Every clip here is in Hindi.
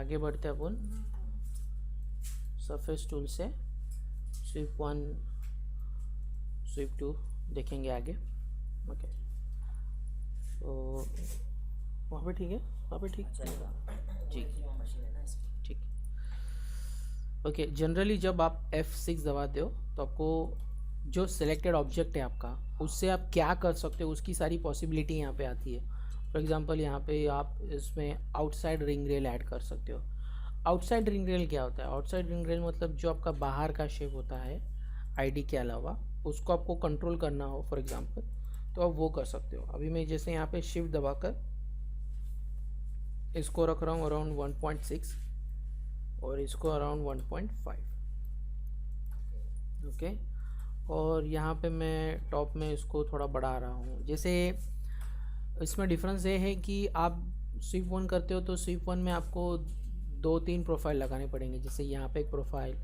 आगे बढ़ते हैं अपन सरफेस टूल से स्वीप 1 स्वीप 2 देखेंगे आगे। ओके, तो वहाँ पे ठीक है, वहाँ पे ठीक चलेगा जी, मशीन है ना इसकी। ठीक। ओके, जनरली जब आप F6 दबाते हो तो आपको जो सिलेक्टेड ऑब्जेक्ट है आपका, उससे आप क्या कर सकते हो उसकी सारी पॉसिबिलिटी यहाँ पे आती है। फॉर एग्जांपल यहाँ पे आप इसमें आउटसाइड रिंग रेल ऐड कर सकते हो। आउटसाइड रिंग रेल क्या होता है? आउटसाइड रिंग रेल मतलब जो आपका बाहर का शेप होता है आईडी के अलावा, उसको आपको कंट्रोल करना हो फॉर एग्जांपल, तो आप वो कर सकते हो। अभी मैं जैसे यहाँ पे शिफ्ट दबाकर इसको रख रहा हूँ अराउंड 1.6 और इसको अराउंड 1.5। ओके, और यहाँ पे मैं टॉप में इसको थोड़ा बढ़ा रहा हूँ। जैसे इसमें डिफरेंस ये है कि आप स्वीप 1 करते हो तो स्वीप 1 में आपको 2-3 प्रोफाइल लगाने पड़ेंगे। जैसे यहाँ पे एक प्रोफाइल,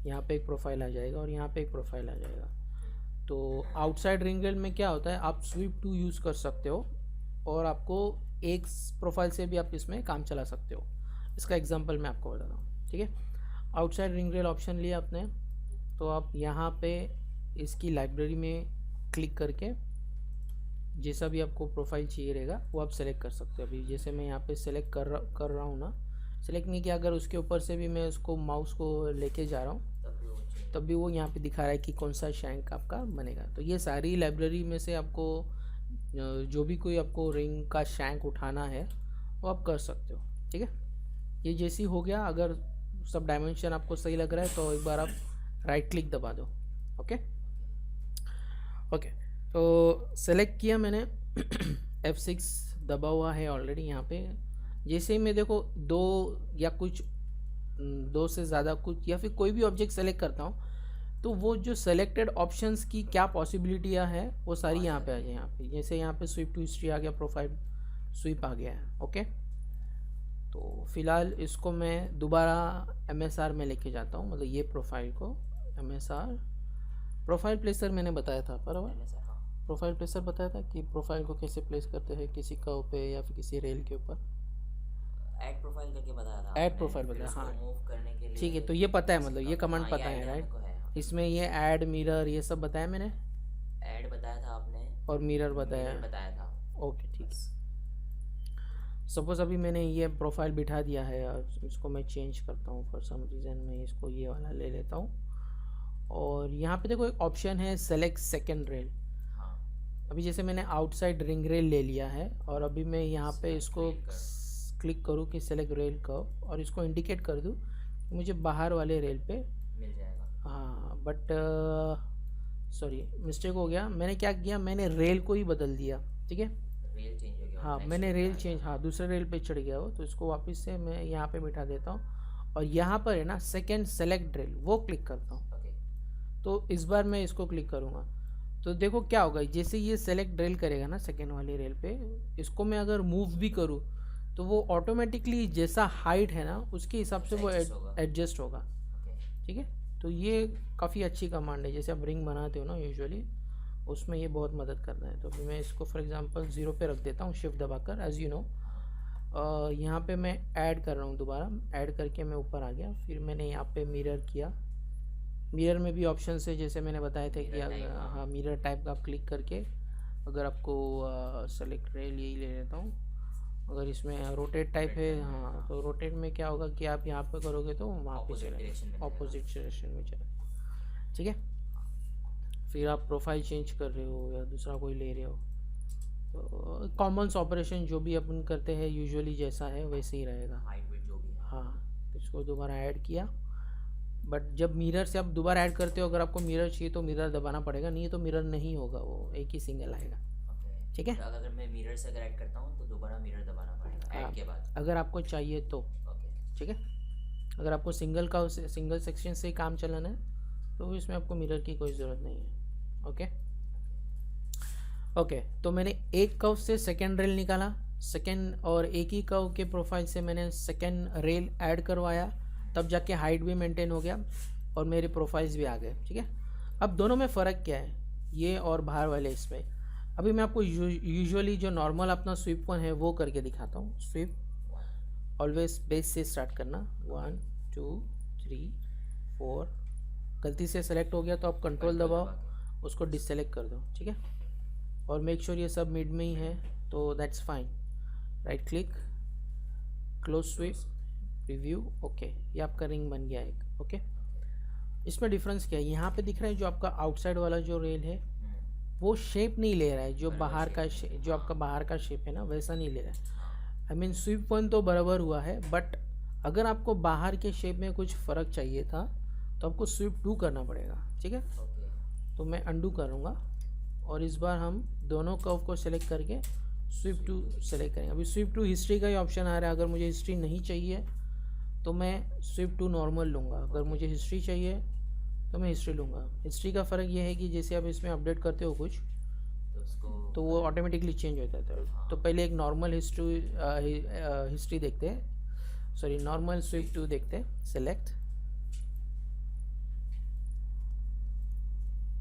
यहाँ पे एक प्रोफाइल आ जाएगा और यहाँ पे एक प्रोफाइल आ जाएगा। तो आउटसाइड रिंग रेल में क्या होता है, आप स्वीप 2 यूज़ कर सकते हो और आपको एक प्रोफाइल से भी आप इसमें काम चला सकते हो। इसका एग्जांपल मैं आपको बताता हूँ, ठीक है। आउटसाइड रिंग रेल ऑप्शन लिया आपने, तो आप यहाँ पे इसकी लाइब्रेरी में क्लिक करके जैसा भी आपको प्रोफाइल चाहिए रहेगा वो आप सेलेक्ट कर सकते हो। अभी जैसे मैं यहाँ पे सेलेक्ट कर रहा हूँ ना, सेलेक्ट नहीं किया, अगर उसके ऊपर से भी मैं उसको माउस को लेके जा रहा हूँ तब भी वो यहाँ पे दिखा रहा है कि कौन सा शैंक आपका बनेगा। तो ये सारी लाइब्रेरी में से आपको जो भी कोई आपको रिंग का शैंक उठाना है वो आप कर सकते हो, ठीक है। ये जैसी हो गया, अगर सब डायमेंशन आपको सही लग रहा है तो एक बार आप राइट क्लिक दबा दो। ओके ओके, तो सेलेक्ट किया मैंने F6 दबा हुआ है ऑलरेडी यहाँ पे। जैसे ही मैं देखो दो से ज़्यादा कुछ या फिर कोई भी ऑब्जेक्ट सेलेक्ट करता हूँ तो वो जो सेलेक्टेड ऑप्शंस की क्या पॉसिबिलिटियाँ हैं वो सारी यहाँ पे आ जाए। यहाँ पे जैसे यहाँ पे स्वीप टू हिस्ट्री आ गया, प्रोफाइल स्वीप आ गया है। ओके, तो फिलहाल इसको मैं दोबारा MSR में लेके जाता हूँ, मतलब ये प्रोफाइल को MSR प्रोफाइल प्लेसर मैंने बताया था, बराबर। प्रोफाइल प्लेसर बताया था कि प्रोफाइल को कैसे प्लेस करते हैं किसी कर्व पे या फिर किसी रेल के ऊपर। ऐड प्रोफाइल करके बताया था, ऐड प्रोफाइल बताया, हाँ मूव करने के लिए। ठीक है, तो ये पता है, मतलब ये कमांड पता है, राइट। इसमें ये ऐड मिरर ये सब बताया मैंने, ऐड बताया था आपने और मिरर बताया था। ओके, ठीक है। सपोज अभी मैंने ये प्रोफाइल बिठा दिया है और इसको मैं चेंज करता हूँ, फॉर सम रीज़न मैं इसको ये वाला ले लेता हूँ। और यहाँ पे देखो एक ऑप्शन है सेलेक्ट सेकेंड रेल। अभी जैसे मैंने आउटसाइड रिंग रेल ले लिया है और अभी मैं यहाँ पे इसको क्लिक करूँ कि सेलेक्ट रेल कर्व और इसको इंडिकेट कर दूँ मुझे बाहर वाले रेल पे मिल जाएगा। हाँ, बट सॉरी मिस्टेक हो गया। मैंने क्या किया, मैंने रेल को ही बदल दिया, ठीक है। रेल चेंज हो गया। हाँ, मैंने रेल चेंज, हाँ दूसरे रेल पे चढ़ गया हो, तो इसको वापस से मैं यहाँ पे बिठा देता हूँ और यहाँ पर है ना सेकेंड सेलेक्ट रेल, वो क्लिक करता हूँ। तो इस बार मैं इसको क्लिक करूँगा तो देखो क्या होगा, जैसे ये सेलेक्ट रेल करेगा ना सेकेंड वाली रेल पे, इसको मैं अगर मूव भी करूँ तो वो ऑटोमेटिकली जैसा हाइट है ना उसके हिसाब से वो एडजस्ट होगा, ठीक है। तो ये काफ़ी अच्छी कमांड है, जैसे आप रिंग बनाते हो ना यूजुअली, उसमें ये बहुत मदद करता है। तो अभी मैं इसको फॉर एग्जांपल 0 पे रख देता हूँ शिफ्ट दबाकर, एज यू नो। यहाँ पे मैं ऐड कर रहा हूँ, दोबारा ऐड करके मैं ऊपर आ गया। फिर मैंने यहाँ पे मिरर किया, मिरर में भी ऑप्शन है जैसे मैंने बताया था कि हाँ मिरर टाइप का आप क्लिक करके अगर आपको सेलेक्ट रेल यही ले लेता हूँ। अगर इसमें रोटेट टाइप है, हाँ तो रोटेट में क्या होगा कि आप यहाँ पे करोगे तो वहाँ पे चलेगा, ऑपोजिट डायरेक्शन में चलेगा, ठीक है। फिर आप प्रोफाइल चेंज कर रहे हो या दूसरा कोई ले रहे हो तो कॉमन्स ऑपरेशन जो भी अपन करते हैं यूजुअली जैसा है वैसे ही रहेगा, जो भी है। हाँ, तो इसको दोबारा ऐड किया। बट जब मिरर से आप दोबारा ऐड करते हो, अगर आपको मिरर चाहिए तो मिरर दबाना पड़ेगा, नहीं तो मिरर नहीं होगा, वो एक ही सिंगल आएगा, ठीक है। तो अगर मैं मिरर से अगर ऐड करता हूँ तो दोबारा मिरर दबाना पड़ेगा ऐड के बाद, अगर आपको चाहिए तो, ठीक है। अगर आपको सिंगल सेक्शन से ही काम चलाना है तो इसमें आपको मिरर की कोई ज़रूरत नहीं है। ओके, तो मैंने एक कर्व से सेकेंड रेल निकाला, सेकेंड और एक ही कर्व के प्रोफाइल से मैंने सेकेंड रेल ऐड करवाया, तब जाके हाइट भी मेंटेन हो गया और मेरे प्रोफाइल्स भी आ गए, ठीक है। अब दोनों में फ़र्क क्या है, ये और बाहर वाले इसमें। अभी मैं आपको यूजुअली जो नॉर्मल अपना स्वीप 1 है वो करके दिखाता हूँ। स्वीप ऑलवेज बेस से स्टार्ट करना, 1 2 3 4। गलती से सेलेक्ट हो गया तो आप कंट्रोल दबाओ, उसको डिससेलेक्ट कर दो, ठीक है। और मेक श्योर ये सब मिड में ही है, तो that's fine. Right click, close sweep, review, okay. ये आपका रिंग बन गया एक, ओके। इसमें डिफरेंस क्या है, यहाँ पे दिख रहा है जो आपका आउटसाइड वाला जो रेल है वो शेप नहीं ले रहा है, जो बाहर का जो आपका बाहर का शेप है ना वैसा नहीं ले रहा है। आई मीन स्वीप 1 तो बराबर हुआ है, बट अगर आपको बाहर के शेप में कुछ फ़र्क चाहिए था तो आपको स्वीप 2 करना पड़ेगा, ठीक है। तो मैं अंडू करूँगा और इस बार हम दोनों कर्व को सेलेक्ट करके स्वीप 2 सेलेक्ट करेंगे। अभी स्वीप 2 हिस्ट्री का ही ऑप्शन आ रहा है, अगर मुझे हिस्ट्री नहीं चाहिए तो मैं स्वीप 2 नॉर्मल लूँगा, अगर मुझे हिस्ट्री चाहिए तो मैं हिस्ट्री लूँगा। हिस्ट्री का फ़र्क ये है कि जैसे आप इसमें अपडेट करते हो कुछ तो वो ऑटोमेटिकली चेंज होता है। तो पहले एक नॉर्मल हिस्ट्री देखते हैं, सॉरी नॉर्मल स्वीप 2 देखते हैं। सेलेक्ट,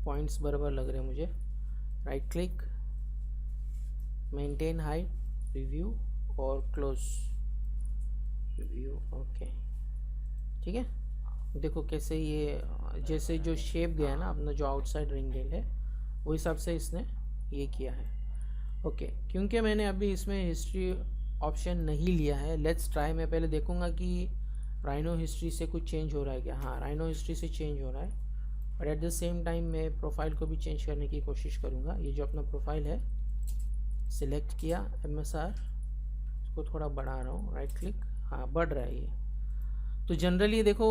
पॉइंट्स बराबर लग रहे हैं मुझे। Right click, maintain height, review और क्लोज रिव्यू, ओके, ठीक है। देखो कैसे ये जैसे जो शेप गया है ना अपना जो आउटसाइड रिंग रेल है वो हिसाब से इसने ये किया है, ओके। क्योंकि मैंने अभी इसमें हिस्ट्री ऑप्शन नहीं लिया है, लेट्स ट्राई। मैं पहले देखूंगा कि राइनो हिस्ट्री से कुछ चेंज हो रहा है क्या। हाँ, राइनो हिस्ट्री से चेंज हो रहा है, but at the same time मैं प्रोफाइल को भी चेंज करने की कोशिश करूँगा। ये जो अपना प्रोफाइल है सिलेक्ट किया, MSR, इसको थोड़ा बढ़ा रहा हूँ। राइट क्लिक, हाँ बढ़ रहा है ये। तो जनरली देखो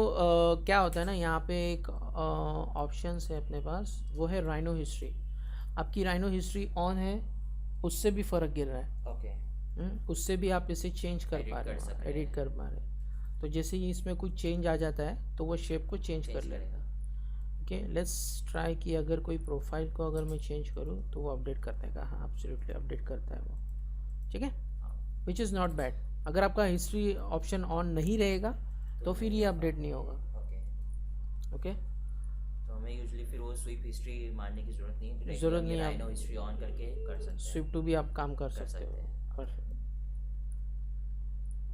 क्या होता है ना, यहाँ पे एक ऑप्शंस है अपने पास, वो है राइनो हिस्ट्री। आपकी राइनो हिस्ट्री ऑन है, उससे भी फ़र्क गिर रहा है, ओके। उससे भी आप इसे चेंज कर पा रहे हो, एडिट कर पा रहे हो। तो जैसे ही इसमें कुछ चेंज आ जाता है तो वो शेप को चेंज कर लेगा, ओके। लेट्स ट्राई कि अगर कोई प्रोफाइल को अगर मैं चेंज करूँ तो वो अपडेट करता है। हाँ, एब्सोल्युटली अपडेट करता है वो, ठीक है, विच इज़ नॉट बैड। अगर आपका हिस्ट्री ऑप्शन ऑन नहीं रहेगा तो फिर ये अपडेट नहीं होगा, ओके। तो हमें यूजुअली फिर वो स्वीप हिस्ट्री मारने की ज़रूरत नहीं है, ज़रूरत नहीं, आप राइनो हिस्ट्री ऑन करके कर सकते हैं। स्विफ्ट 2 भी आप काम कर सकते हो, perfect,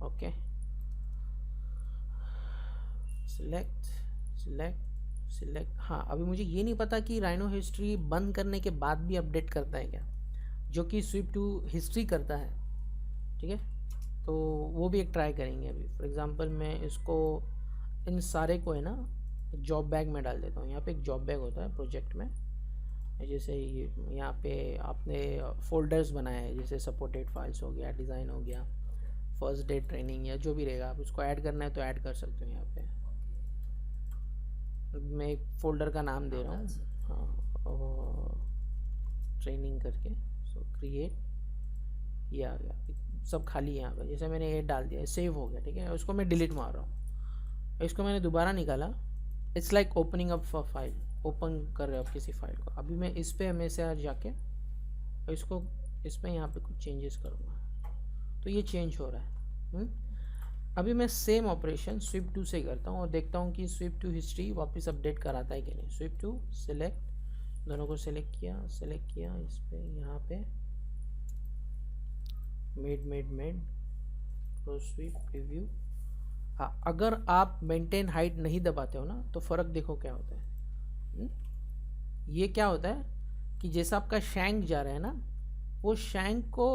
okay. Select select select, हाँ। अभी मुझे ये नहीं पता कि राइनो हिस्ट्री बंद करने के बाद भी अपडेट करता है क्या, जो कि स्विफ्ट 2 हिस्ट्री करता है, ठीक है। तो वो भी एक ट्राई करेंगे अभी। फॉर एग्जांपल मैं इसको इन सारे को है ना जॉब बैग में डाल देता हूँ। यहाँ पे एक जॉब बैग होता है प्रोजेक्ट में, जैसे ये यहाँ पे आपने फोल्डर्स बनाए हैं, जैसे सपोर्टेड फाइल्स हो गया, डिज़ाइन हो गया, फर्स्ट डे ट्रेनिंग या जो भी रहेगा, आप उसको ऐड करना है तो ऐड कर सकते हो। यहाँ पे मैं एक फ़ोल्डर का नाम दे रहा हूँ, हाँ, ट्रेनिंग करके। सो क्रिएट, ये आ गया, सब खाली यहाँ पे। जैसे मैंने ये डाल दिया, सेव हो गया, ठीक है। उसको मैं डिलीट मार रहा हूँ, इसको मैंने दोबारा निकाला। It's like opening up for file, open कर रहे हो आप किसी फाइल को। अभी मैं इस पर हमेशा जाके इसको इसमें यहाँ पे कुछ चेंजेस करूँगा तो ये चेंज हो रहा है। अभी मैं सेम ऑपरेशन स्विप 2 से करता हूँ और देखता हूँ कि स्विप 2 हिस्ट्री वापस अपडेट कराता है कि नहीं। स्विप 2 सेलेक्ट, दोनों को सेलेक्ट किया इस पर, यहाँ पे मेड क्लोज स्वीप, रिव्यू। हाँ, अगर आप मेंटेन हाइट नहीं दबाते हो ना तो फ़र्क देखो क्या होता है। ये क्या होता है कि जैसा आपका शैंक जा रहा है ना, वो शैंक को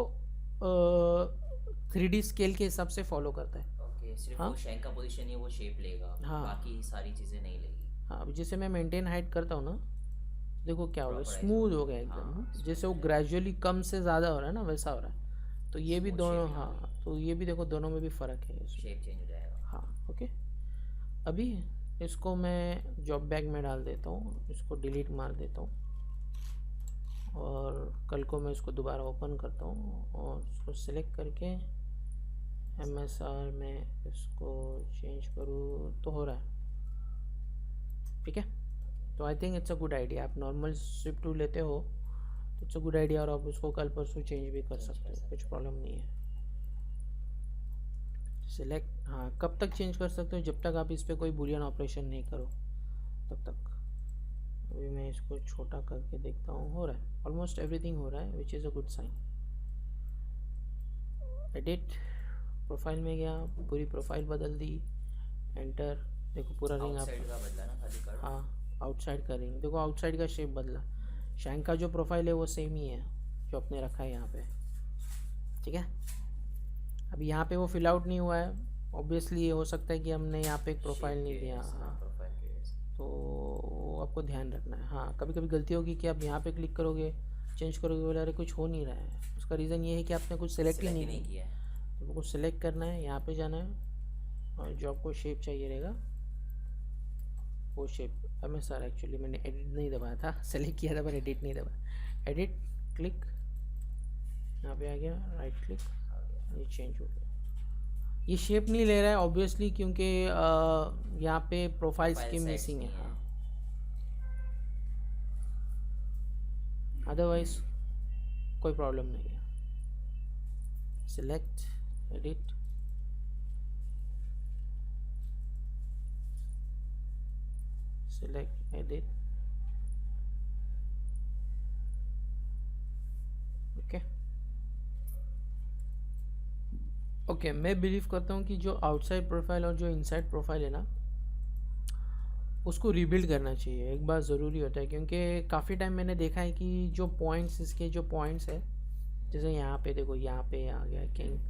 3D स्केल के हिसाब से फॉलो करता है। ओके, सिर्फ हाँ? वो शैंक का पोजीशन ही वो शेप लेगा, हाँ। बाकी सारी चीज़ें नहीं लेगी। हाँ, अब जैसे मैं मेंटेन हाइट करता हूँ ना, देखो क्या हो गया, Proper स्मूथ ऐसा। हो गया एकदम। हाँ, जैसे वो ग्रेजुअली कम से ज़्यादा हो रहा है ना, वैसा हो रहा है। तो ये भी Smooth दोनों, shaping हाँ, तो ये भी देखो दोनों में भी फ़र्क है इसमें। शेप चेंज हो जाएगा। हाँ, ओके। अभी इसको मैं जॉब बैग में डाल देता हूँ, इसको डिलीट मार देता हूँ और कल को मैं इसको दोबारा ओपन करता हूँ और इसको सिलेक्ट करके MSR में इसको चेंज करूँ तो हो रहा है, ठीक है। तो I think it's a good idea. आप नॉर्मल स्विफ्ट 2 लेते हो तो इट्स अ गुड आइडिया, और आप उसको कल परसों चेंज भी कर सकते हो, कुछ प्रॉब्लम नहीं है। सिलेक्ट, हाँ, कब तक चेंज कर सकते हो, जब तक आप इस पर कोई बुलियन ऑपरेशन नहीं करो तब तक। अभी मैं इसको छोटा करके देखता हूँ, हो रहा है, ऑलमोस्ट एवरीथिंग हो रहा है, which is a good sign. Edit, profile में गया, पूरी प्रोफाइल बदल दी, एंटर। देखो पूरा रिंग आप, आउटसाइड का बदला ना खाली कर्व। हाँ आउटसाइड का रिंग देखो, आउटसाइड का शेप बदला। शैंक का जो प्रोफाइल है वो सेम ही है जो अपने रखा है यहाँ पे, ठीक है। अभी यहाँ पे वो फिल आउट नहीं हुआ है, ऑब्वियसली ये हो सकता है कि हमने यहाँ पे एक प्रोफाइल नहीं दिया। हाँ, प्रोफाइल के वजह से। तो वो आपको ध्यान रखना है। हाँ, कभी कभी गलती होगी कि आप यहाँ पे क्लिक करोगे, चेंज करोगे, बोले अरे कुछ हो नहीं रहा है। उसका रीज़न ये है कि आपने कुछ सेलेक्ट ही नहीं किया है। तो कुछ सेलेक्ट करना है, यहाँ पे जाना है, और जो आपको शेप चाहिए रहेगा वो शेप। MSR एक्चुअली मैंने एडिट नहीं दबाया था, सेलेक्ट किया था पर एडिट नहीं दबाया। एडिट, क्लिक, यहाँ पे आ गया, राइट क्लिक, ये चेंज हो गया। ये शेप नहीं ले रहा है ऑब्वियसली क्योंकि यहाँ पे प्रोफाइल स्कीम मिसिंग है। हाँ, अदरवाइज कोई प्रॉब्लम नहीं है। Select, edit, select, edit, okay okay. मैं बिलीव करता हूँ कि जो आउटसाइड प्रोफाइल और जो इनसाइड प्रोफाइल है ना, उसको रिबिल्ड करना चाहिए एक बार ज़रूरी होता है, क्योंकि काफ़ी टाइम मैंने देखा है कि जो पॉइंट्स, इसके जो पॉइंट्स है, जैसे यहाँ पे देखो, यहाँ पे आ गया किंक,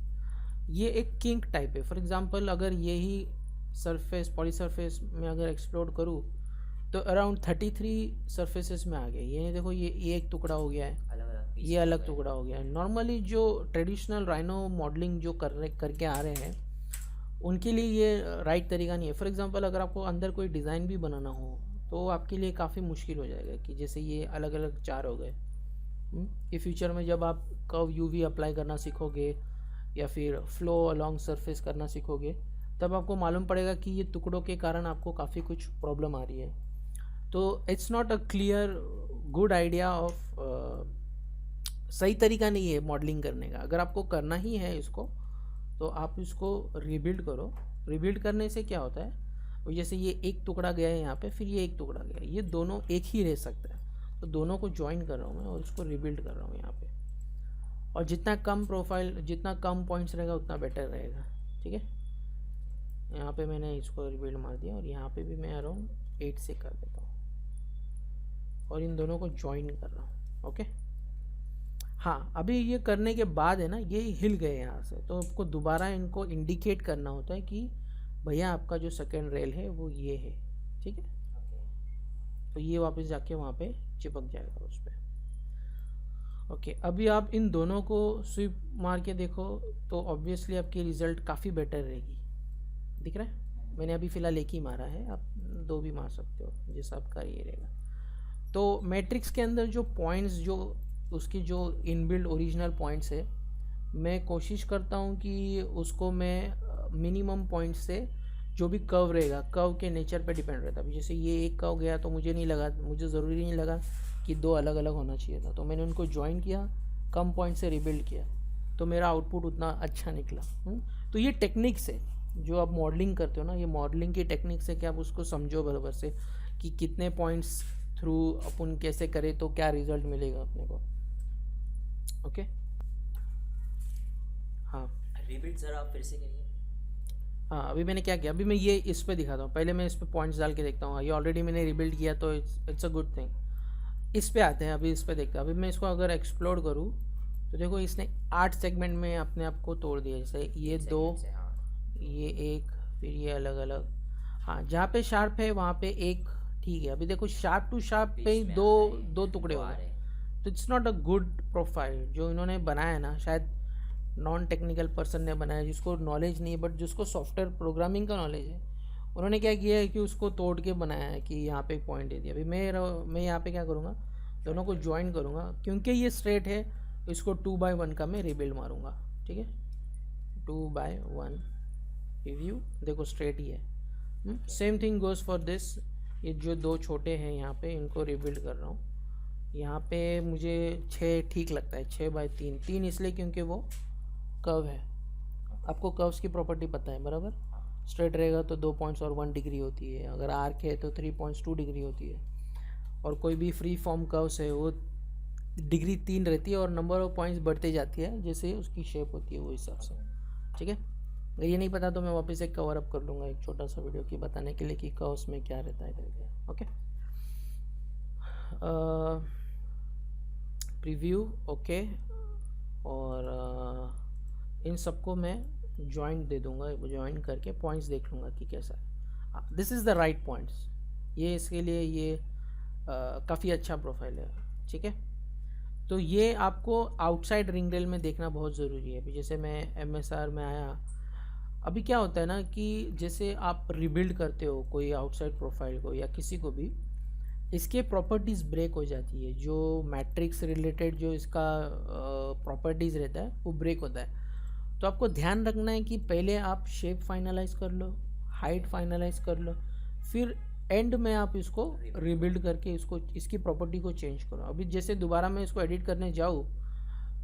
ये एक किंक टाइप है। फॉर एग्जांपल अगर यही सरफेस, पॉली सरफेस में अगर एक्सप्लोर करूँ तो अराउंड 33 सरफेसेस में आ गया। ये देखो, ये एक टुकड़ा हो गया है, ये अलग टुकड़ा हो गया है। नॉर्मली जो ट्रेडिशनल राइनो मॉडलिंग जो करके आ रहे हैं उनके लिए ये राइट तरीका नहीं है। फॉर एग्जांपल अगर आपको अंदर कोई डिज़ाइन भी बनाना हो तो आपके लिए काफ़ी मुश्किल हो जाएगा कि जैसे ये अलग अलग 4 हो गए। ये फ्यूचर में जब आप कर्व यूवी अप्लाई करना सीखोगे या फिर फ्लो अलोंग सरफेस करना सीखोगे, तब आपको मालूम पड़ेगा कि ये टुकड़ों के कारण आपको काफ़ी कुछ प्रॉब्लम आ रही है। तो it's not a clear good idea of, सही तरीका नहीं है मॉडलिंग करने का। अगर आपको करना ही है इसको तो आप इसको रिबिल्ड करो। रिबिल्ड करने से क्या होता है, वो जैसे ये एक टुकड़ा गया है यहाँ पे, फिर ये एक टुकड़ा गया है, ये दोनों एक ही रह सकता है। तो दोनों को ज्वाइन कर रहा हूँ मैं और इसको रिबिल्ड कर रहा हूँ यहाँ पे। और जितना कम प्रोफाइल, जितना कम पॉइंट्स रहेगा उतना बेटर रहेगा, ठीक है। यहाँ पे मैंने इसको रिबिल्ड मार दिया और यहाँ पे भी मैं अराउंड 8 से कर देता हूँ और इन दोनों को ज्वाइन कर रहा हूँ, ओके। हाँ, अभी ये करने के बाद है ना, ये हिल गए यहाँ से, तो आपको दोबारा इनको इंडिकेट करना होता है कि भैया आपका जो सेकेंड रेल है वो ये है, ठीक है। तो ये वापस जाके वहाँ पे चिपक जाएगा उस पर, ओके। अभी आप इन दोनों को स्वीप मार के देखो तो ऑब्वियसली आपकी रिज़ल्ट काफ़ी बेटर रहेगी। दिख रहा है, मैंने अभी फ़िलहाल एक ही मारा है, आप 2 भी मार सकते हो जैसा आपका ये रहेगा। तो मैट्रिक्स के अंदर जो पॉइंट्स, जो उसकी जो इनबिल्ड ओरिजिनल पॉइंट्स है, मैं कोशिश करता हूँ कि उसको मैं मिनिमम पॉइंट से, जो भी कर्व रहेगा, कर्व के नेचर पे डिपेंड रहता है। जैसे ये एक कर्व गया तो मुझे नहीं लगा, मुझे ज़रूरी नहीं लगा कि 2 अलग अलग होना चाहिए था, तो मैंने उनको ज्वाइन किया, कम पॉइंट से रिबिल्ड किया, तो मेरा आउटपुट उतना अच्छा निकला। तो ये टेक्निक्स है जो आप मॉडलिंग करते हो ना, ये मॉडलिंग की टेक्निक्स है कि आप उसको समझो बराबर से कि कितने पॉइंट्स थ्रू अपन कैसे करें तो क्या रिजल्ट मिलेगा अपने को, ओके। हाँ, रिबिल्ड ज़रा आप फिर से करिए। हाँ, अभी मैंने क्या किया, अभी मैं ये इस पे दिखाता हूँ। पहले मैं इस पे पॉइंट्स डाल के देखता हूँ, ये ऑलरेडी मैंने रिबिल्ड किया तो इट्स अ गुड थिंग। इस पे आते हैं, अभी इस पे देखते हैं। अभी मैं इसको अगर एक्सप्लोर करूँ तो देखो इसने 8 सेगमेंट में अपने आप को तोड़ दिया। जैसे ये 2, ये 1, फिर ये अलग अलग। हाँ, जहाँ पे शार्प है वहाँ पे 1, ठीक है। अभी देखो शार्प टू शार्प पे ही दो टुकड़े हो गए, तो it's not a good profile. जो इन्होंने बनाया ना, शायद नॉन टेक्निकल पर्सन ने बनाया, जिसको नॉलेज नहीं है, बट जिसको सॉफ्टवेयर प्रोग्रामिंग का नॉलेज है, उन्होंने क्या किया है कि उसको तोड़ के बनाया है कि यहाँ पे एक पॉइंट दे दिया। अभी मैं यहाँ पे क्या करूँगा, दोनों को ज्वाइन करूँगा, क्योंकि ये स्ट्रेट है, इसको 2/1 का मैं रिबिल्ड मारूँगा, ठीक है। 2/1 रिव्यू, देखो स्ट्रेट ही है। Same thing goes for this. ये जो 2 छोटे हैं यहाँ पे, इनको रिबिल्ड कर रहा हूँ। यहाँ पे मुझे 6 ठीक लगता है, 6/3। 3 इसलिए क्योंकि वो कर्व है। आपको कर्व्स की प्रॉपर्टी पता है बराबर। स्ट्रेट रहेगा तो 2 पॉइंट्स और 1 डिग्री होती है, अगर आर्क है तो 3.2 डिग्री होती है, और कोई भी फ्री फॉर्म कर्व्स है वो डिग्री 3 रहती है और नंबर ऑफ पॉइंट्स बढ़ते जाती है जैसे उसकी शेप होती है वो हिसाब से, ठीक है। अगर ये नहीं पता तो मैं वापस एक कवर अप कर लूँगा एक छोटा सा वीडियो की बताने के लिए कि कर्व्स में क्या रहता है करके। ओके, प्रीव्यू ओके, और इन सबको मैं जॉइंट दे दूँगा, जॉइन करके पॉइंट्स देख लूँगा कि कैसा है। This is the right points, ये इसके लिए ये काफ़ी अच्छा प्रोफाइल है। ठीक है, तो ये आपको आउटसाइड रिंग रेल में देखना बहुत ज़रूरी है। अभी जैसे मैं MSR में आया, अभी क्या होता है ना कि जैसे आप रिबिल्ड करते हो कोई आउटसाइड प्रोफाइल को या किसी को भी, इसके प्रॉपर्टीज़ ब्रेक हो जाती है, जो मैट्रिक्स रिलेटेड जो इसका प्रॉपर्टीज़ रहता है वो ब्रेक होता है। तो आपको ध्यान रखना है कि पहले आप शेप फाइनलाइज कर लो, हाइट फाइनलाइज कर लो, फिर एंड में आप इसको रिबिल्ड करके इसको इसकी प्रॉपर्टी को चेंज करो। अभी जैसे दोबारा मैं इसको एडिट करने जाऊँ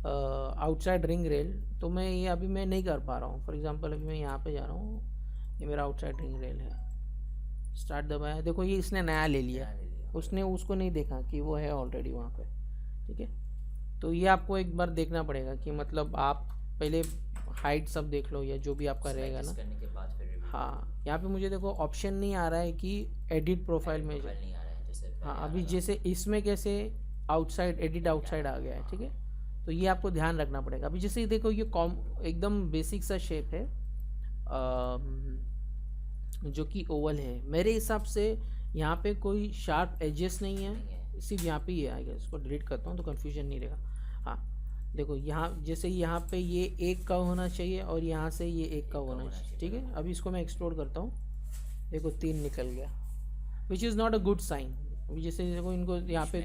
आउटसाइड रिंग रेल, तो मैं ये अभी मैं नहीं कर पा रहा हूँ। फॉर एग्जांपल अभी मैं यहाँ पे जा रहा हूँ, ये मेरा आउटसाइड रिंग रेल है, स्टार्ट दबाया, देखो ये इसने नया ले लिया, उसने उसको नहीं देखा कि वो है ऑलरेडी वहाँ पे। ठीक है, तो ये आपको एक बार देखना पड़ेगा कि मतलब आप पहले हाइट सब देख लो या जो भी आपका रहेगा ना। करने के बाद फिर review हाँ, यहाँ पे मुझे देखो ऑप्शन नहीं आ रहा है कि एडिट प्रोफाइल में profile नहीं आ रहा है जैसे हाँ, पहले आ अभी रहा था। जैसे इसमें कैसे आउटसाइड एडिट आउटसाइड आ गया है। ठीक है, तो ये आपको ध्यान रखना पड़ेगा। अभी जैसे देखो ये एकदम बेसिक सा शेप है, जो कि ओवल है। मेरे हिसाब से यहाँ पे कोई शार्प एजेस नहीं है, सिर्फ यहाँ पे ही है। आई गेस इसको डिलीट करता हूँ तो कन्फ्यूजन नहीं रहेगा। हाँ देखो, यहाँ जैसे यहाँ पे ये एक का होना चाहिए और यहाँ से ये एक का होना चाहिए। ठीक है, अभी इसको मैं एक्सप्लोर करता हूँ, देखो 3 निकल गया, which is not a good sign. अभी जैसे देखो इनको यहाँ पे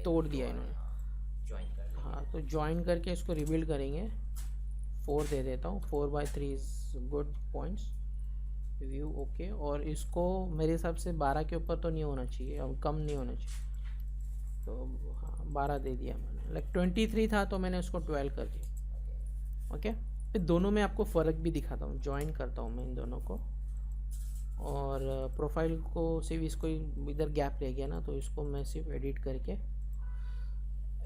तोड़ दिया इन्होंने। ज्वाइन कर लिया। हाँ, तो ज्वाइन करके इसको रिबिल्ड करेंगे। 4 दे देता हूँ, 4/3 is good points, view okay. और इसको मेरे हिसाब से 12 के ऊपर तो नहीं होना चाहिए, अब कम नहीं होना चाहिए, तो हाँ 12 दे दिया मैंने। लाइक 23 था तो मैंने उसको 12 कर दिया। ओके, फिर दोनों में आपको फ़र्क भी दिखाता हूँ, ज्वाइन करता हूँ मैं इन दोनों को, और प्रोफाइल को सिर्फ इसको इधर गैप रह गया ना, तो इसको मैं सिर्फ एडिट करके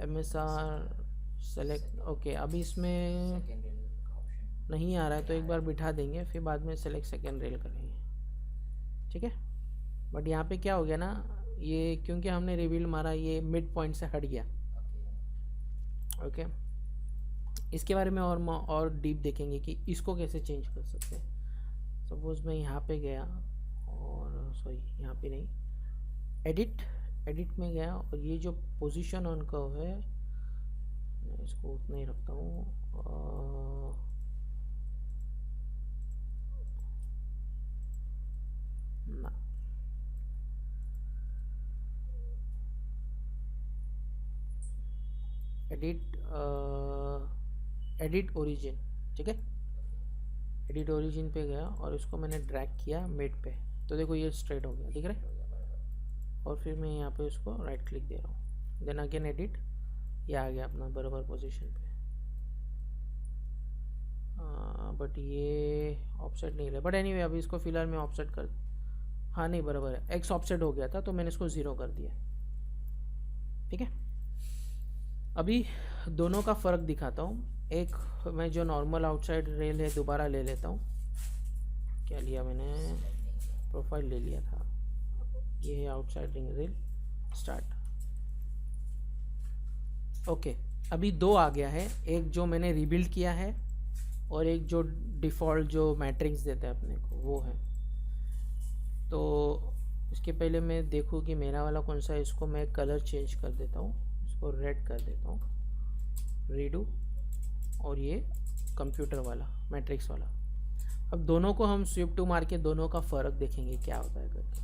MSR सेलेक्ट ओके। अभी इसमें सेकेंड रेल का ऑप्शन नहीं आ रहा है तो एक बार बिठा देंगे, फिर बाद में सेलेक्ट सेकेंड रेल करेंगे। ठीक है, बट यहाँ पे क्या हो गया ना, ये क्योंकि हमने रिवील मारा ये मिड पॉइंट से हट गया। ओके, इसके बारे में और डीप देखेंगे कि इसको कैसे चेंज कर सकते हैं। सपोज़ मैं यहाँ पे गया और सॉरी यहाँ पे नहीं, एडिट में गया, और ये जो पोजीशन ऑन कर्व है मैं इसको उतना ही रखता हूँ। ना एडिट ओरिजिन। ठीक है, एडिट ओरिजिन पे गया और इसको मैंने ड्रैग किया मिड पे, तो देखो ये स्ट्रेट हो गया, दिख रहा है। और फिर मैं यहाँ पे उसको राइट क्लिक दे रहा हूँ, देन अगेन एडिट, ये आ गया अपना बराबर पोजीशन पे। बट ये ऑफसेट नहीं ले, बट एनीवे अभी इसको फ़िलहाल मैं ऑफसेट कर, हाँ नहीं बराबर है, एक्स ऑफसेट हो गया था तो मैंने इसको 0 कर दिया। ठीक है, अभी दोनों का फ़र्क दिखाता हूँ। एक मैं जो नॉर्मल आउटसाइड रेल है दोबारा ले लेता हूँ, क्या लिया मैंने, प्रोफाइल ले लिया था, ये है outside ring rail, start. Okay, अभी 2 आ गया है, एक जो मैंने रिबिल्ड किया है और एक जो डिफ़ॉल्ट जो मैट्रिक्स देता है अपने को वो है। तो इसके पहले मैं देखूँ कि मेरा वाला कौन सा है, इसको मैं कलर चेंज कर देता हूँ, इसको रेड कर देता हूँ, रीडू, और ये कंप्यूटर वाला मैट्रिक्स वाला। अब दोनों को हम स्विप टू मार के दोनों का फ़र्क देखेंगे क्या होता है करके।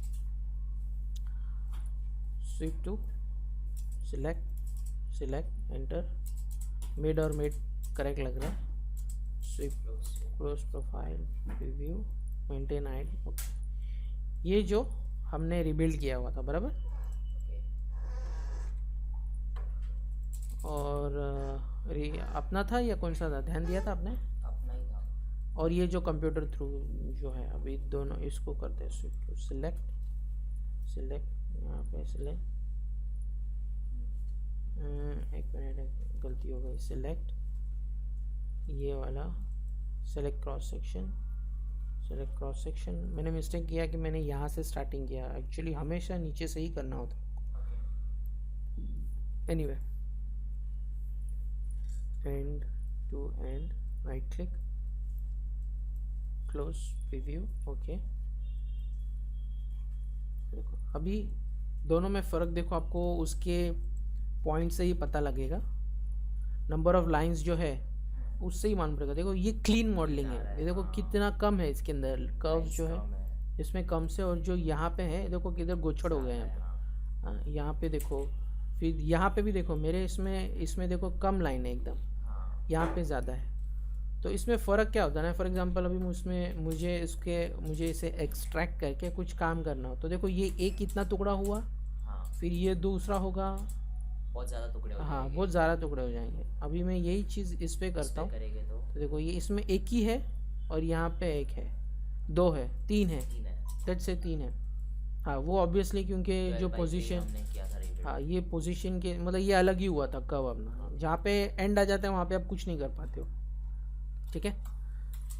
Sweep two, select enter, mid और मिड करेक्ट लग रहा है, sweep close profile, review, maintain height. Okay, ये जो हमने रिबिल्ड किया हुआ था बराबर, और अपना था या कौन सा था, ध्यान दिया था आपने, अपना ही था। और ये जो कंप्यूटर थ्रू जो है, अभी दोनों इसको करते हैं स्विप टू, सिलेक्ट यहाँ पे सिलेक्ट, एक मिनट गलती हो गई, सिलेक्ट ये वाला, select cross section, select cross section. मैंने मिस्टेक किया कि मैंने यहाँ से स्टार्टिंग किया, एक्चुअली हमेशा नीचे से ही करना होता। Anyway, end to end, right click, close preview, okay. देखो अभी दोनों में फ़र्क देखो, आपको उसके पॉइंट से ही पता लगेगा। नंबर ऑफ लाइंस जो है उससे ही मालूम पड़ेगा। देखो ये क्लीन मॉडलिंग है, ये देखो कितना कम है इसके अंदर, कर्व जो है इसमें कम से, और जो यहाँ पे है देखो किधर गोछड़ हो गया है यहाँ पे। हाँ, यहाँ पे देखो, फिर यहाँ पे भी देखो मेरे इसमें देखो कम लाइन है एकदम, यहाँ पे ज़्यादा है। तो इसमें फ़र्क क्या होता है ना, फॉर एग्जांपल अभी मुझे इसे एक्सट्रैक्ट करके कुछ काम करना हो, तो देखो ये एक इतना टुकड़ा हुआ, फिर ये दूसरा होगा, बहुत ज़्यादा टुकड़े हो हाँ जाएंगे। बहुत ज़्यादा टुकड़े हो जाएंगे। अभी मैं यही चीज़ इस पे करता हूँ, तो देखो ये इसमें एक ही है और यहाँ पे एक है, दो है, तीन है, डेट से तीन है। हाँ वो ऑब्वियसली क्योंकि जो पोजीशन, हाँ ये पोजीशन के मतलब ये अलग ही हुआ था कर्व अपना, जहाँ पे एंड आ जाता है वहाँ पे आप कुछ नहीं कर पाते हो, ठीक है।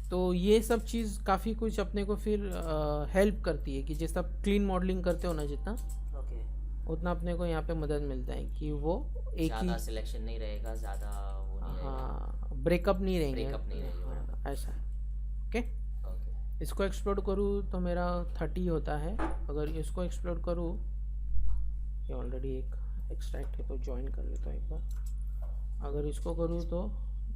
तो ये सब चीज़ काफ़ी कुछ अपने को फिर हेल्प करती है कि जैसा आप क्लीन मॉडलिंग करते हो ना जितना, उतना अपने को यहाँ पे मदद मिलता है कि वो एक ही सिलेक्शन नहीं रहेगा, ज़्यादा वो नहीं रहेगा, हाँ ब्रेकअप नहीं रहेंगे, हाँ, ऐसा। ओके, इसको एक्सप्लोर करूँ तो मेरा 30 होता है। अगर इसको एक्सप्लोर करूँ, ये ऑलरेडी एक एक्सट्रैक्ट है तो ज्वाइन कर लेता हूँ एक बार। अगर इसको करूँ तो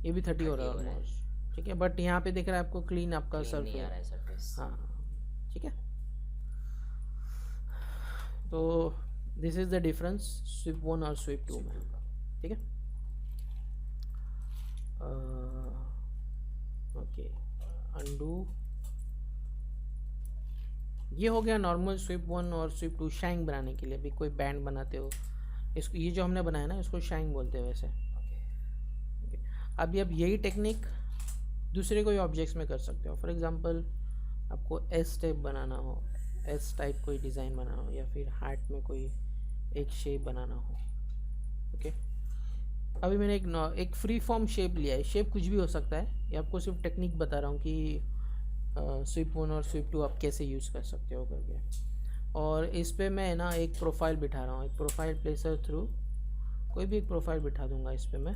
ये भी 30 हो रहा है ऑलमोस्ट, ठीक है। बट यहाँ पे दिख रहा है आपको क्लीन आपका सरफेस, हाँ ठीक है। तो this is the difference sweep 1 और स्वीप 2 में, ठीक है। ओके, अंडू, ये हो गया नॉर्मल स्वीप 1 और स्वीप 2 शैंक बनाने के लिए। अभी कोई बैंड बनाते हो, इसको ये जो हमने बनाया ना इसको शैंक बोलते हैं वैसे। अभी आप यही टेक्निक दूसरे कोई ऑब्जेक्ट्स में कर सकते हो। फॉर एग्जांपल आपको एस टाइप बनाना हो, एस टाइप कोई डिज़ाइन बनाना हो, या फिर हार्ट में कोई एक शेप बनाना हो, ओके। अभी मैंने एक फ्री फॉर्म शेप लिया है, शेप कुछ भी हो सकता है, ये आपको सिर्फ टेक्निक बता रहा हूँ कि स्वीप 1 और स्वीप 2 आप कैसे यूज़ कर सकते हो करके। और इस पे मैं ना एक प्रोफाइल बिठा रहा हूँ, एक प्रोफाइल प्लेसर थ्रू कोई भी एक प्रोफाइल बिठा दूंगा इस पे मैं,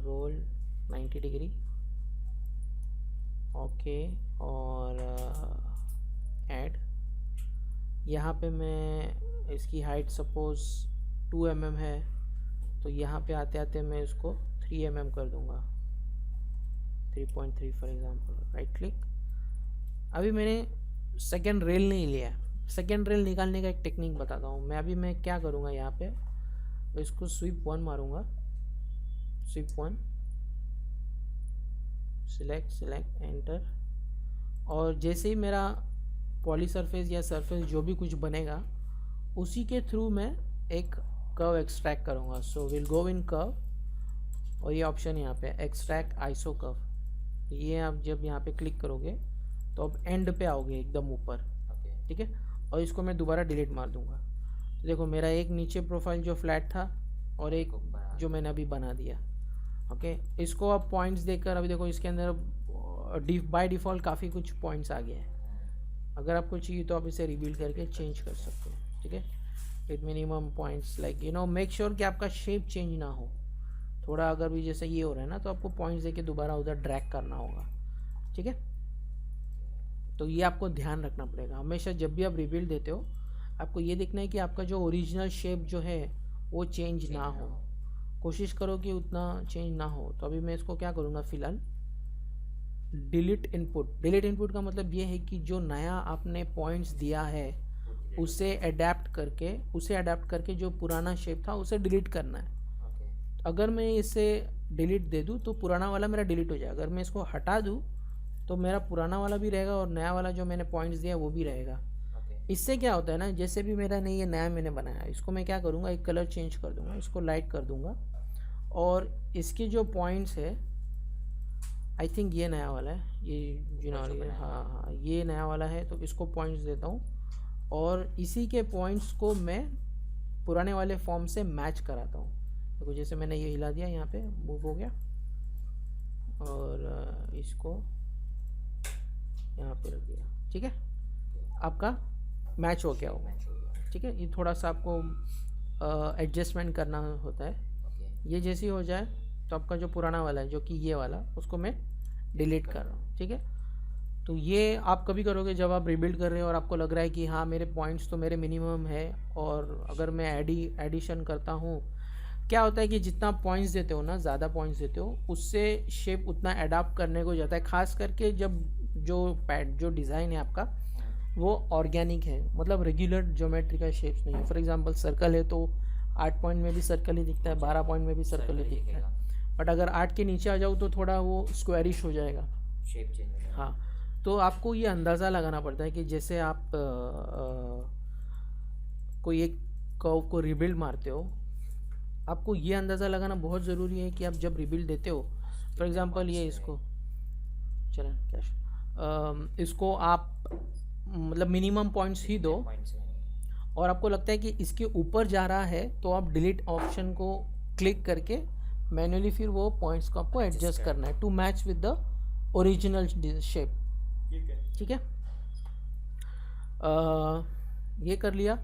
रोल 90 डिग्री, ओके। और ऐड, यहाँ पे मैं इसकी हाइट सपोज़ 2 mm है, तो यहाँ पे आते आते मैं इसको 3 mm कर दूँगा, 3.3 फॉर एग्जांपल। Right click. अभी मैंने सेकेंड रेल नहीं लिया, सेकेंड रेल निकालने का एक टेक्निक बताता हूँ मैं। मैं क्या करूँगा, यहाँ पे तो इसको स्वीप 1 मारूँगा, स्वीप 1, सिलेक्ट एंटर, और जैसे ही मेरा पॉली सरफेस या सरफेस जो भी कुछ बनेगा उसी के थ्रू मैं एक कर्व एक्सट्रैक्ट करूँगा। So will go in curve, और ये ऑप्शन यहाँ पे एक्सट्रैक्ट आइसो कर्व, ये आप जब यहाँ पे क्लिक करोगे तो अब एंड पे आओगे एकदम ऊपर, ठीक है। और इसको मैं दोबारा डिलीट मार दूँगा, तो देखो मेरा एक नीचे प्रोफाइल जो फ्लैट था और एक जो मैंने अभी बना दिया, ओके। इसको आप पॉइंट्स देकर, अभी देखो इसके अंदर बाय डिफ़ॉल्ट काफ़ी कुछ पॉइंट्स आ गए हैं। अगर आपको चाहिए तो आप इसे रिबिल्ड करके चेंज कर सकते हो, ठीक है। With minimum points, like make sure कि आपका शेप चेंज ना हो थोड़ा। अगर भी जैसे ये हो रहा है ना, तो आपको पॉइंट्स देके दोबारा उधर ड्रैग करना होगा, ठीक है। तो ये आपको ध्यान रखना पड़ेगा हमेशा, जब भी आप रिबिल्ड देते हो आपको ये देखना है कि आपका जो ओरिजिनल शेप जो है वो चेंज ना हो, कोशिश करो कि उतना चेंज ना हो। तो अभी मैं इसको क्या करूँगा फ़िलहाल, डिलीट इनपुट का मतलब ये है कि जो नया आपने पॉइंट्स दिया है उसे अडेप्ट करके जो पुराना शेप था उसे डिलीट करना है। अगर मैं इसे डिलीट दे दूँ तो पुराना वाला मेरा डिलीट हो जाएगा, अगर मैं इसको हटा दूँ तो मेरा पुराना वाला भी रहेगा और नया वाला जो मैंने पॉइंट्स दिया वो भी रहेगा। इससे क्या होता है ना, जैसे भी मेरा नहीं, ये नया मैंने बनाया, इसको मैं क्या करूँगा, एक कलर चेंज कर दूँगा, इसको लाइट कर दूँगा, और इसके जो पॉइंट्स है, आई थिंक ये नया वाला है, ये जिनॉली, हाँ ये नया वाला है, तो इसको पॉइंट्स देता हूँ और इसी के पॉइंट्स को मैं पुराने वाले फॉर्म से मैच कराता हूँ। देखो जैसे मैंने ये हिला दिया, यहाँ पे मूव हो गया, और इसको ठीक है, आपका मैच हो गया वो। मैच हो गया। ठीक है, ये थोड़ा सा आपको एडजस्टमेंट करना होता है। ओके। ये जैसे ही हो जाए तो आपका जो पुराना वाला है, जो कि ये वाला, उसको मैं डिलीट कर रहा हूँ। ठीक है, तो ये आप कभी करोगे जब आप रिबिल्ड कर रहे हो और आपको लग रहा है कि हाँ मेरे पॉइंट्स तो मेरे मिनिमम है, और अगर मैं एडिशन करता हूँ, क्या होता है कि जितना पॉइंट्स देते हो ना, ज़्यादा पॉइंट्स देते हो, उससे शेप उतना अडाप्ट करने को जाता है, खास करके जब जो डिज़ाइन है आपका वो ऑर्गेनिक है, मतलब रेगुलर ज्योमेट्रिकल शेप्स नहीं है। फॉर एग्जांपल सर्कल है तो 8 पॉइंट में भी सर्कल ही दिखता है, 12 पॉइंट में भी सर्कल ही दिखता है, बट अगर 8 के नीचे आ जाओ तो थोड़ा वो स्क्वायरिश हो जाएगा, शेप चेंज हो जाएगा। हाँ। तो आपको ये अंदाज़ा लगाना पड़ता है कि जैसे आप कोई एक कर्व को रिबिल्ड मारते हो, आपको ये अंदाज़ा लगाना बहुत ज़रूरी है कि आप जब रिबिल्ड देते हो, फॉर एग्जांपल ये इसको चलें क्या इसको आप मतलब मिनिमम पॉइंट्स ही दो, पॉइंट्स में और आपको लगता है कि इसके ऊपर जा रहा है तो आप डिलीट ऑप्शन को क्लिक करके मैन्युअली फिर वो पॉइंट्स को आपको एडजस्ट करना है to match with the original shape. ठीक है, ये कर लिया,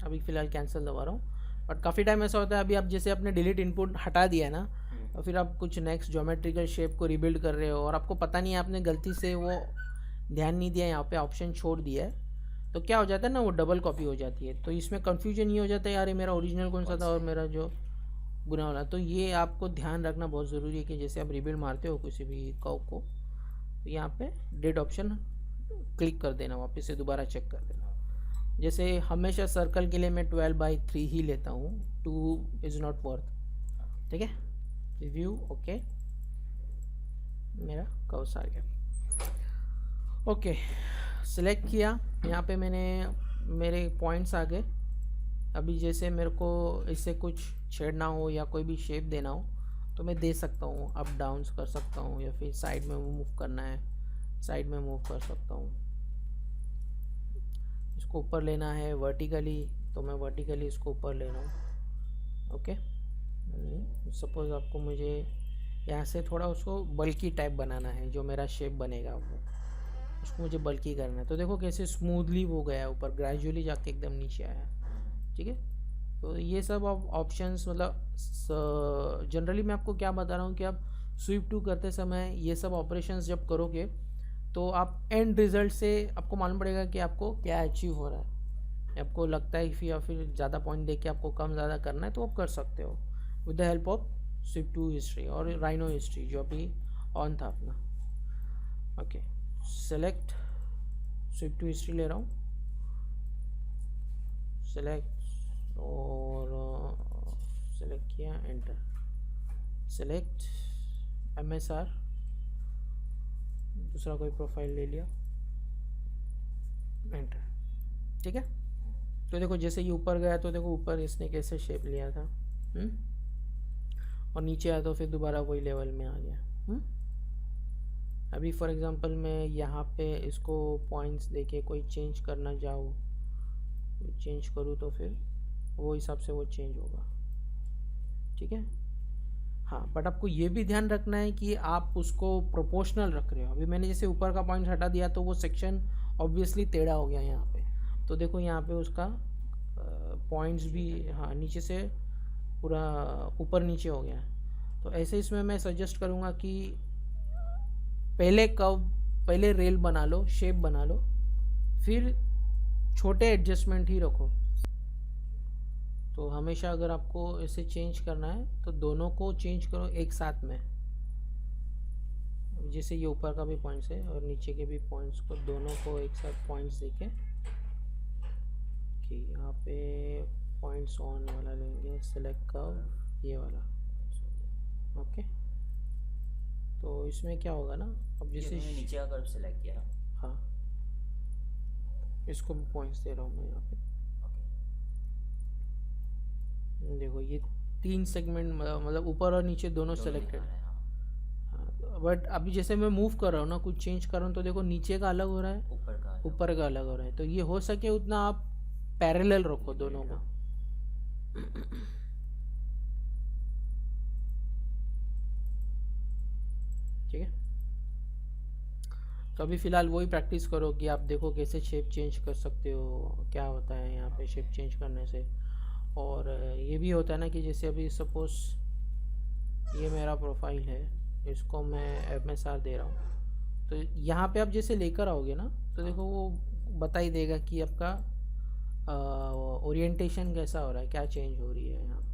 अभी फ़िलहाल कैंसिल दबा रहा हूँ। बट काफ़ी टाइम ऐसा होता है, अभी आप जैसे आपने डिलीट इनपुट हटा दिया है ना, और फिर आप कुछ नेक्स्ट ज्योमेट्रिकल शेप को रिबिल्ड कर रहे हो और आपको पता नहीं है, आपने गलती से वो ध्यान नहीं दिया, यहाँ पे ऑप्शन छोड़ दिया है, तो क्या हो जाता है ना, वो डबल कॉपी हो जाती है। तो इसमें कन्फ्यूजन ये हो जाता है, यार ये मेरा ओरिजिनल कौन सा था और मेरा जो बुरा वाला। तो ये आपको ध्यान रखना बहुत ज़रूरी है कि जैसे आप रिबिल्ड मारते हो किसी भी कर्व को, तो यहाँ पे डिलीट ऑप्शन क्लिक कर देना, वापस से दोबारा चेक कर देना। जैसे हमेशा सर्कल के लिए मैं 12/3 ही लेता हूँ, 2 इज़ नॉट वर्थ। ठीक है, रिव्यू ओके, मेरा कर्व्स आ गया। ओके, सिलेक्ट किया, यहाँ पे मैंने मेरे पॉइंट्स आ गए। अभी जैसे मेरे को इससे कुछ छेड़ना हो या कोई भी शेप देना हो तो मैं दे सकता हूँ, अप डाउन्स कर सकता हूँ, या फिर साइड में मूव करना है साइड में मूव कर सकता हूँ। इसको ऊपर लेना है वर्टिकली तो मैं वर्टिकली इसको ऊपर ले रहा हूँ। ओके, सपोज़ आपको मुझे यहाँ से थोड़ा उसको बल्की टाइप बनाना है, जो मेरा शेप बनेगा वो उसको मुझे बल्की करना है। तो देखो कैसे स्मूथली वो गया ऊपर, ग्रेजुअली जाके एकदम नीचे आया। ठीक है, तो ये सब ऑप्शंस, मतलब जनरली मैं आपको क्या बता रहा हूँ कि आप स्वीप टू करते समय ये सब ऑपरेशंस जब करोगे तो आप एंड रिज़ल्ट से आपको मालूम पड़ेगा कि आपको क्या अचीव हो रहा है। आपको लगता है कि या फिर ज़्यादा पॉइंट दे के आपको कम ज़्यादा करना है तो आप कर सकते हो with the help of sweep two history और राइनो हिस्ट्री जो अभी ऑन था अपना। Okay, select sweep two history ले रहा हूँ, सेलेक्ट और सेलेक्ट किया, एंटर, सेलेक्ट MSR, दूसरा कोई प्रोफाइल ले लिया, एंटर। ठीक है, तो देखो जैसे ये ऊपर गया तो देखो ऊपर इसने कैसे शेप लिया था, और नीचे आया तो फिर दोबारा वही लेवल में आ गया। अभी फॉर एग्जांपल मैं यहाँ पे इसको पॉइंट्स देके कोई चेंज करना चाहूँ, चेंज करूँ तो फिर वो हिसाब से वो चेंज होगा। ठीक है, हाँ, बट आपको ये भी ध्यान रखना है कि आप उसको प्रोपोर्शनल रख रहे हो। अभी मैंने जैसे ऊपर का पॉइंट हटा दिया तो वो सेक्शन ऑब्वियसली टेढ़ा हो गया यहाँ पे, तो देखो यहाँ पे उसका पॉइंट्स भी हाँ नीचे से पूरा ऊपर नीचे हो गया। तो ऐसे इसमें मैं सजेस्ट करूँगा कि पहले रेल बना लो, शेप बना लो, फिर छोटे एडजस्टमेंट ही रखो। तो हमेशा अगर आपको इसे चेंज करना है तो दोनों को चेंज करो एक साथ में। जैसे ये ऊपर का भी पॉइंट्स है और नीचे के भी पॉइंट्स को, दोनों को एक साथ पॉइंट्स देके कि यहाँ पे पॉइंट्स ऑन वाला लेंगे, सेलेक्ट कर्व ये वाला। ओके, तो इसमें क्या होगा ना, अब जैसे नीचे का कर्व सेलेक्ट किया, हाँ इसको भी पॉइंट्स दे रहा हूँ मैं यहाँ पे। देखो ये 3 सेगमेंट मतलब ऊपर और नीचे दोनों सेलेक्टेड। हाँ, बट अभी जैसे मैं मूव कर रहा हूँ ना, कुछ चेंज कर रहा हूँ तो देखो नीचे का अलग हो रहा है, ऊपर का अलग हो रहा है। तो ये हो सके उतना आप पैरेलल रखो दोनों को। ठीक है, तो अभी फ़िलहाल वही प्रैक्टिस करो कि आप देखो कैसे शेप चेंज कर सकते हो, क्या होता है यहाँ पे शेप चेंज करने से। और ये भी होता है ना कि जैसे अभी सपोज़ ये मेरा प्रोफाइल है, इसको मैं MSR दे रहा हूँ, तो यहाँ पे आप जैसे लेकर आओगे ना तो देखो वो बता ही देगा कि आपका ओरिएंटेशन कैसा हो रहा है, क्या चेंज हो रही है यहाँ पे।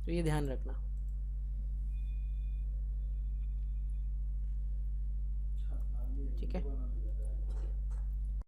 तो ये ध्यान रखना।